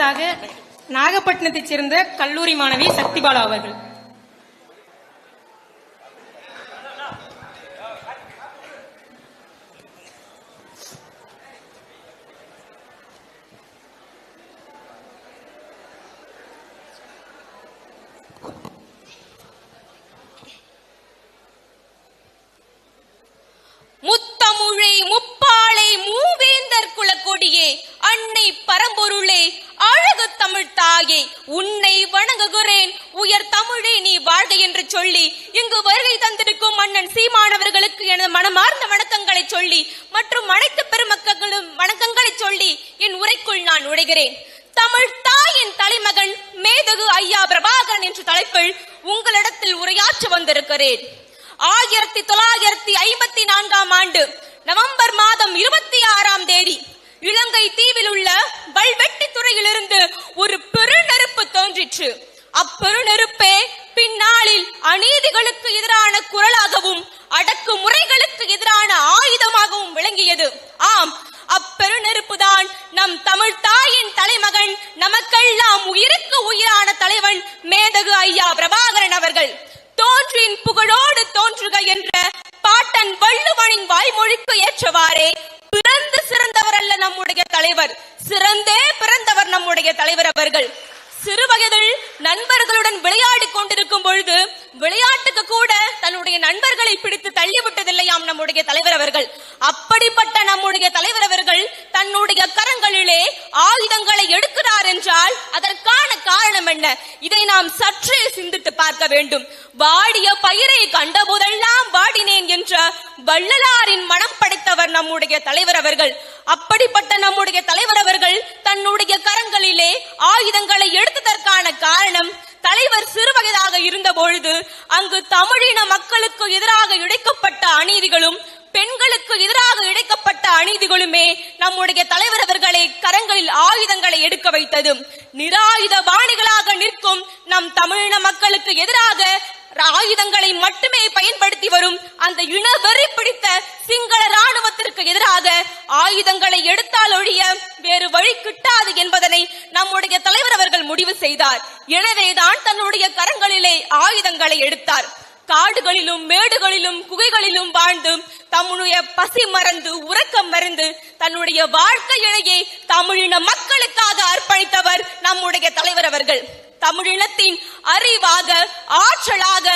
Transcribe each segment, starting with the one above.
அடுத்ததாக நாகப்பட்டினத்தைச் சேர்ந்த கல்லூரி மாணவி சக்திபாலா அவர்கள். முத்தமிழே, முப்பாளை, மூவேந்தர் குலக்கொடியே, அன்னை பரம்பொருளே, அழகு தமிழ் தாயே, உன்னை வணங்குகிறேன். உயர் தமிழே நீ வாழ்க என்று சொல்லி இங்கு வருகை தந்திருக்கும் மன்னன் சீமானவர்களுக்கு எனது மனமார்ந்த வணக்கங்களை சொல்லி மற்றும் அனைத்து பெருமக்களும் வணக்கங்களை சொல்லி என் உரைக்குள் நான் நுழைகிறேன். தமிழ் தாயின் தலைமகன் மேதகு ஐயா பிரபாகரன் என்ற தலைப்பில் உங்களிடத்தில் உரையாற்ற வந்திருக்கிறேன். 1954ஆம் ஆண்டு நவம்பர் மாதம் 26ஆம் தேதி இலங்கை தீவில் உள்ள வல்வெட்டி துறையிலிருந்து ஒரு பெருநெருப்பு தோன்றிற்று. அப்பெருநெருப்பே பின்னாளில் அநீதிகளுக்கு எதிரான குரலாகவும் அடக்குமுறைகளுக்கு எதிரான ஆயுதமாகவும் விளங்கியது. ஆம், அப்பெருநெருப்புதான் நம் தமிழ் தாயின் தலைமகன், நமக்கெல்லாம் உயிருக்கு உயிரான தலைவன் மேதகு ஐயா பிரபாகரன் அவர்கள். தோன்றின் புகழோடு தோன்றுக என்ற பாட்டன் வள்ளுவனின் வாய்மொழிக்கு ஏற்றவாறே பிறந்து சிறந்தவர் அல்ல நம்முடைய தலைவர், சிறந்தே பிறந்தவர் நம்முடைய தலைவர் அவர்கள். சிறுவயதில் நண்பர்களுடன் விளையாடி கொண்டிருக்கும் பொழுது விளையாட்டுக்கு கூட தன்னுடைய நண்பர்களை பிடித்து தள்ளிவிட்டதில்லையாம் நம்முடைய தலைவர் அவர்கள். அப்படிப்பட்ட நம்முடைய தலைவர் அவர்கள் தன்னுடைய கரங்களிலே ஆயுதங்களை எடுக்கிறார் என்றால் அதற்கான காரணம் என்ன? இதை நாம் சற்றே சிந்தித்து பார்க்க வேண்டும். வாடிய பயிரை கண்டபோதெல்லாம் வாடினேன் என்ற வள்ளலாரின் மனம் படைத்தவர் நம்முடைய தலைவர் அவர்கள். அப்படிப்பட்ட நம்முடைய தலைவர் அவர்கள் தன்னுடைய கரங்களிலே ஆயுதங்களை எடுத்ததற்கான காரணம், தலைவர் சிறுவயதாக இருந்த பொழுது அங்கு தமிழின மக்களுக்கு எதிராக இழைக்கப்பட்ட அநீதிகளும் பெண்களுக்கு எதிராக இழைக்கப்பட்ட அநீதிகளுமே நம்முடைய தலைவர் அவர்களை கரங்களில் ஆயுதங்களை எடுக்க வைத்தது. நிராயுத பாணிகளாக நிற்கும் நம் தமிழின மக்களுக்கு எதிராக ஆயுதங்களை மட்டுமே பயன்படுத்தி வரும் அந்த இனவெறி பிடித்த சிங்கள ராணுவத்திற்கு எதிராக ஆயுதங்களை எடுத்தால் ஒழிய வேறு வழி கிட்டாது என்பதனை நம்முடைய தலைவர் அவர்கள் முடிவு செய்தார். எனவேதான் தன்னுடைய கரங்களிலே ஆயுதங்களை எடுத்தார். காடுகளிலும் மேடுகளிலும் குகைகளிலும் வாழ்ந்து தம்முடைய பசி மறந்து உறக்கம் மறந்து தன்னுடைய வாழ்க்கையிலேயே தமிழின மக்களுக்காக அர்ப்பணித்தவர் நம்முடைய தலைவர் அவர்கள். தமிழினத்தின் அறிவாக, ஆற்றலாக,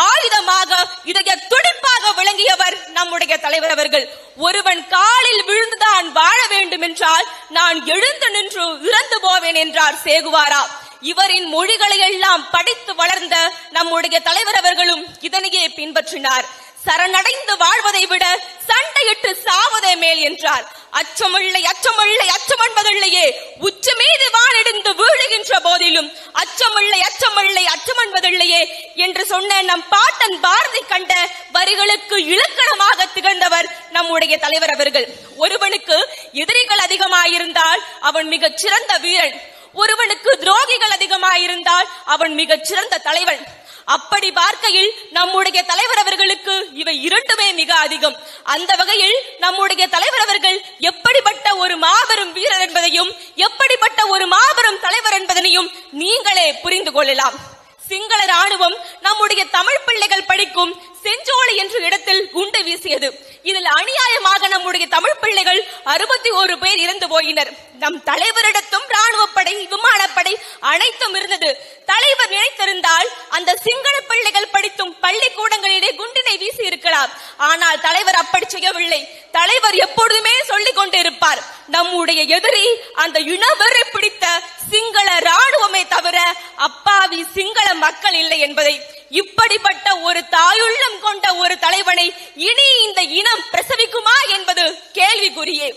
ஆயுதமாக, இதய துடிப்பாக விளங்கியவர் நம்முடைய தலைவர் அவர்கள். ஒருவன் காலில் விழுந்துதான் வாழ வேண்டும் என்றால் நான் எழுந்து நின்று இறந்து போவேன் என்றார் சேகுவாரா. இவரின் மொழிகளை எல்லாம் படித்து வளர்ந்த நம்முடைய தலைவர் அவர்களும் இதனையே பின்பற்றினார். சரணடைந்து வாழ்வதை விட சண்டையிட்டு சாவதே மேல் என்றார். அச்சமில்லை, அச்சமில்லை, அச்சம் என்பதில்லையே, உச்சி மீது வானிடிந்து வீழுகின்ற போதிலும் அச்சமில்லை, அச்சமில்லை, அச்சம் என்பதில்லையே என்று சொன்ன நம் பாட்டன் பாரதி கண்ட வரிகளுக்கு இலக்கணமாக திகழ்ந்தவர் நம்முடைய தலைவர் அவர்கள். ஒருவனுக்கு எதிரிகள் அதிகமாயிருந்தால் அவன் மிகச் சிறந்த வீரன், ஒருவனுக்கு துரோகிகள் அதிகமாயிருந்தால் அவன் மிகச் சிறந்த தலைவன். அப்படி பார்க்கையில் நம்முடைய தலைவர் அவர்களுக்கு இவை இரண்டுமே மிக அதிகம். அந்த வகையில் நம்முடைய தலைவர் அவர்கள் எப்படிப்பட்ட ஒரு மாபெரும் வீரர் என்பதையும் எப்படிப்பட்ட ஒரு மாபெரும் தலைவர் என்பதனையும் நீங்களே புரிந்து கொள்ளலாம். சிங்கள ராணுவம் நம்முடைய தமிழ் பிள்ளைகள் படிக்கும் செஞ்சோலை என்ற இடத்தில் குண்டு வீசியது. இதில் அநியாயமாக நம்முடைய தமிழ் பிள்ளைகள் 61 பேர் இறந்து போயினர். நம் தலைவரிடத்தும் ராணுவப்படை, விமானப்படை அனைத்தும் இருந்தது. தலைவர் நினைத்திருந்தால் அந்த சிங்கள பிள்ளைகள் படித்தும் பள்ளிக்கூடங்களிலே குண்டினை வீசி இருக்கலாம். ஆனால் தலைவர் அப்படி செய்யவில்லை. தலைவர் எப்பொழுதுமே சொல்லிக் கொண்டிருப்பார், நம்முடைய எதிரி அந்த இனவெறி பிடித்த சிங்கள ராணுவமே தவிர அப்பாவி சிங்கள மக்கள் இல்லை என்பதை. இப்படிப்பட்ட ஒரு தாயுள்ளம் கொண்ட ஒரு தலைவனை இனி இந்த இனம் பிரசவிக்குமா என்பது கேள்விக்குரியே.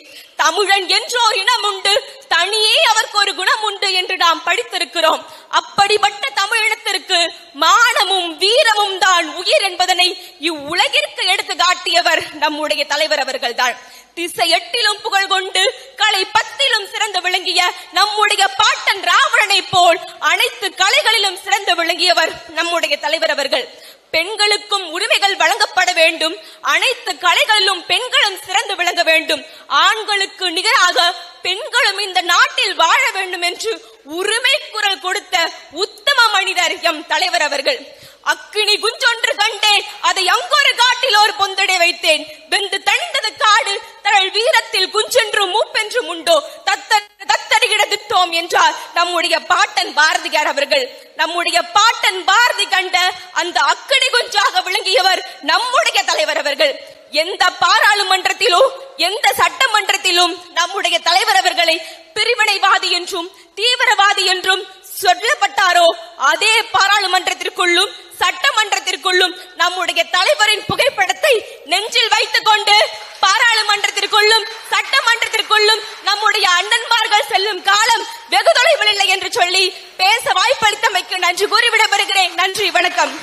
தமிழன் என்றோ இனம் உண்டு, தனியே அவருக்கு ஒரு குணம் உண்டு என்று நாம் படித்திருக்கிறோம். அப்படிப்பட்ட தமிழினத்திற்கு மானமும் வீரமும் தான் உயிர் என்பதனை இவ்வுலகிற்கு எடுத்து காட்டியவர் நம்முடைய தலைவர் அவர்கள் தான். திசை 8லும் புகழ் கொண்டு கலை 10லும் சிறந்து விளங்கிய நம்முடைய பாட்டன் ராவணனை போல் அனைத்து கலைகளிலும் சிறந்து விளங்கியவர் நம்முடைய தலைவர் அவர்கள். பெண்களுக்கும் உரிமைகள் வழங்கப்பட வேண்டும், அனைத்து கலைகளிலும் பெண்களும் சிறந்து விளங்க வேண்டும், ஆண்களுக்கு நிகராக பெண்களும் இந்த நாட்டில் வாழ வேண்டும் என்று உரிமை குரல் கொடுத்த உத்தம மனிதர் எம் தலைவர் அவர்கள். அக்கினி குஞ்சொன்று கண்டேன், அதை அங்கொரு காட்டில் ஒரு பொந்தடை வைத்தேன். வெந்து தணிந்தது காடு, தழல் வீரத்தில் குஞ்சென்றும் மூப்பென்றும் உண்டோ, தத்தடிகிடத்துட்டோம் என்றார் நம்முடைய பாட்டன் பாரதியார் அவர்கள். நம்முடைய பாட்டன் பாரதி கண்ட அந்த அக்கினி குஞ்சாக விளங்கியவர் நம்முடைய தலைவர் அவர்கள். எந்த பாராளுமன்றத்திலும் எந்த சட்டமன்றத்திலும் நம்முடைய தலைவர் அவர்களை பிரிவினைவாதி என்றும் தீவிரவாதி என்றும் சொல்லப்பட்டாரோ, அதே பாராளுமன்றத்திற்குள்ளும் சட்டமன்றத்திற்குள்ளும் நம்முடைய தலைவரின் புகைப்படத்தை நெஞ்சில் வைத்துக் கொண்டு பாராளுமன்றத்திற்குள்ளும் சட்டமன்றத்திற்குள்ளும் நம்முடைய அண்ணன்மார்கள் செல்லும் காலம் வெகு தொலைவில் இல்லை என்று சொல்லி பேச வாய்ப்பளித்தமைக்கு நன்றி கூறி விடைபெறுகிறேன். நன்றி, வணக்கம்.